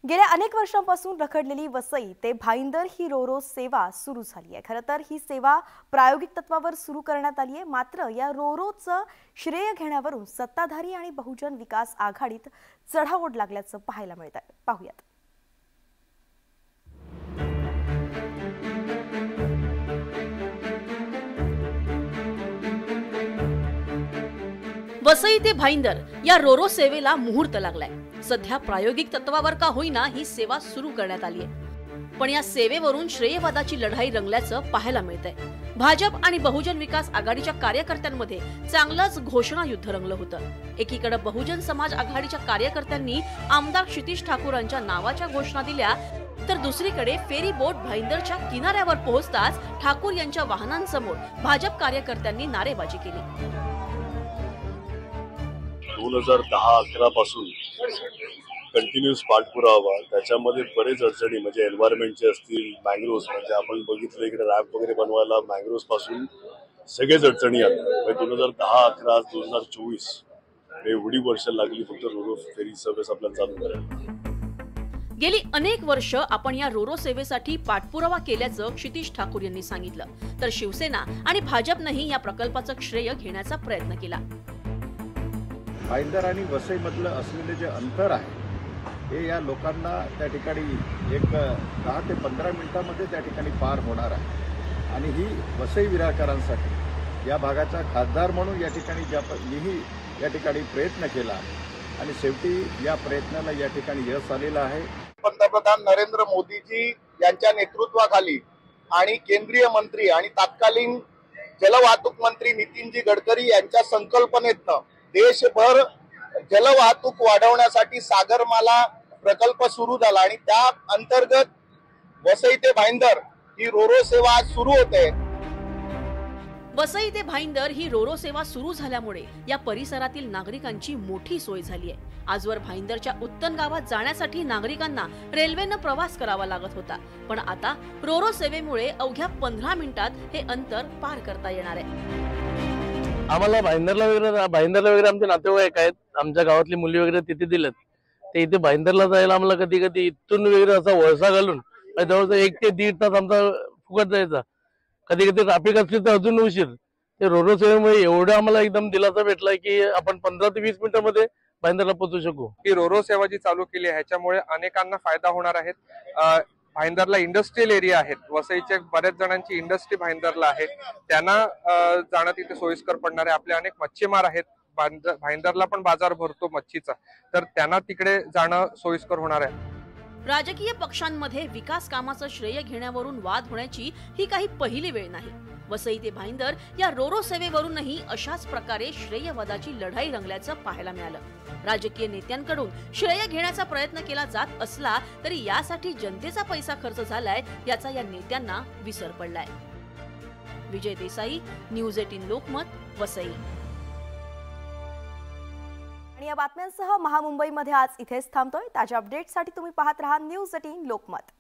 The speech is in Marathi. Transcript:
गेल्या अनेक वर्षांपासून रखडलेली वसई ते भाईंदर ही रोरो सेवा सुरू झाली आहे। खरं तर ही सेवा प्रायोगिक तत्वावर सुरू करण्यात आली आहे। मात्र या रोरोचं श्रेय घेण्यावरून सत्ताधारी आणि बहुजन विकास आघाडीत चढाओढ लागल्याचं पाहायला मिळत आहे। पाहूयात। वसई ते भाईंदर या रोरो सेवेला मुहूर्त लागलाय। सध्या प्रायोगिक तत्वावर का होईना ही सेवा सुरू करण्यात आली आहे, पण या सेवेवरून श्रेयवादाची लढाई रंगल्याचं पाहायला मिळतंय। भाजप आणि बहुजन विकास आघाडीच्या कार्यकर्त्यांमध्ये चांगलंच घोषणा युद्ध रंगलं होतं। एकीकडे बहुजन समाज आघाडीच्या कार्यकर्त्यांनी आमदार क्षितिज ठाकूरांच्या नावाच्या घोषणा दिल्या, तर दुसरीकडे फेरी बोट भाईंदरच्या किनाऱ्यावर पोहोचताच ठाकूर यांच्या वाहनांसमोर भाजप कार्यकर्त्यांनी नारेबाजी केली। 2010-11 पासून कंटिन्यूस पाठपुरावा, त्याच्यामध्ये बरेच अडचणी म्हणजे एन्व्हायरमेंटचे असतील, मँग्रोव्स म्हणजे आपण बघितलं इकडे रॅप वगैरे बनवायला मँग्रोव्स पासून सगळेच अडचणी आल्या। 2010-11 2024 एवढी वर्ष लागली फक्त रोरो फेरी सर्व्हिस आपल्याला चालू करायला। गेली अनेक वर्ष आपण या रोरो सेवेसाठी पाठपुरावा केल्याचं क्षितिज ठाकूर यांनी सांगितलं, तर शिवसेना आणि भाजपनेही या प्रकल्पाचं श्रेय घेण्याचा प्रयत्न केला। भाईंदर आणि वसईमधलं असलेले जे अंतर आहे हे या लोकांना त्या ठिकाणी एक 10 ते 15 मिनिटांमध्ये त्या ठिकाणी पार होणार आहे। आणि ही वसई विराकरांसाठी या भागाचा खासदार म्हणून या ठिकाणी मीही या ठिकाणी प्रयत्न केला आणि शेवटी या प्रयत्नाला या ठिकाणी यश आलेलं आहे। पंतप्रधान नरेंद्र मोदीजी यांच्या नेतृत्वाखाली आणि केंद्रीय मंत्री आणि तत्कालीन जलवाहतूक मंत्री नितीनजी गडकरी यांच्या संकल्पनेतनं देशभर जलवाहतूक वाढवण्यासाठी सागरमाला प्रकल्प सुरू झाला आणि त्या अंतर्गत वसई ते भाईंदर ही रोरो सेवा सुरू होते। वसई ते भाईंदर ही रोरो सेवा सुरू झाल्यामुळे या परिसरातील नागरिकांची मोठी सोय झाली आहे। आजवर भाईंदरच्या उत्तन गावात जाण्यासाठी नागरिकांना रेल्वेनं प्रवास करावा लागत होता, पण आता रोरो सेवेमुळे अवघ्या 15 मिनिटात हे अंतर पार करता येणार आहे। आम्हाला भाईंदरला वगैरे आमचे नातेवाईक आहेत, आमच्या गावातली मुली वगैरे तिथे दिलेत, ते इथे भाईंदरला जायला आम्हाला कधी कधी इथून वगैरे असा वळसा घालून जवळजवळ 1 ते 1.5 तास आमचा फुकट जायचा। कधी कधी ट्रॅफिक असली तर अजून उशीर। ते रोरो सेवेमुळे एवढं आम्हाला एकदम दिलासा भेटलाय की आपण 15 ते 20 मिनिटांमध्ये भाईंदरला पोहोचू शकू। ही रोरो सेवा जी चालू केली आहे ह्याच्यामुळे अनेकांना फायदा होणार आहे। भाईंदरला इंडस्ट्रियल एरिया आहेत, वसईचे बऱ्याच जणांची इंडस्ट्री भाईंदरला आहे, त्यांना जाणं तिथे सोयीस्कर पडणार आहे। आपले अनेक मच्छीमार आहेत, भाईंदरला पण बाजार भरतो मच्छीचा, तर त्यांना तिकडे जाणं सोयीस्कर होणार आहे। राजकीय पक्षांमध्ये विकास कामाचं श्रेय घेण्यावरून वाद होण्याची ही काही पहिली वेळ नाही। वसई ते भाईंदर या रोरो सेवेवरूनही अशाच प्रकारे श्रेयवादाची लढाई रंगल्याचं पाहायला मिळालं। राजकीय नेत्यांकडून श्रेय घेण्याचा प्रयत्न केला जात असला तरी यासाठी जनतेचा पैसा खर्च झालाय याचा या नेत्यांना विसर पडलाय। विजय देसाई, न्यूज 18 लोकमत, वसई। आणि या बातम्यांसह महामुंबईमध्ये आज इथेच थांबतोय। ताज्या अपडेट्ससाठी तुम्ही पाहत रहा न्यूज 18 लोकमत।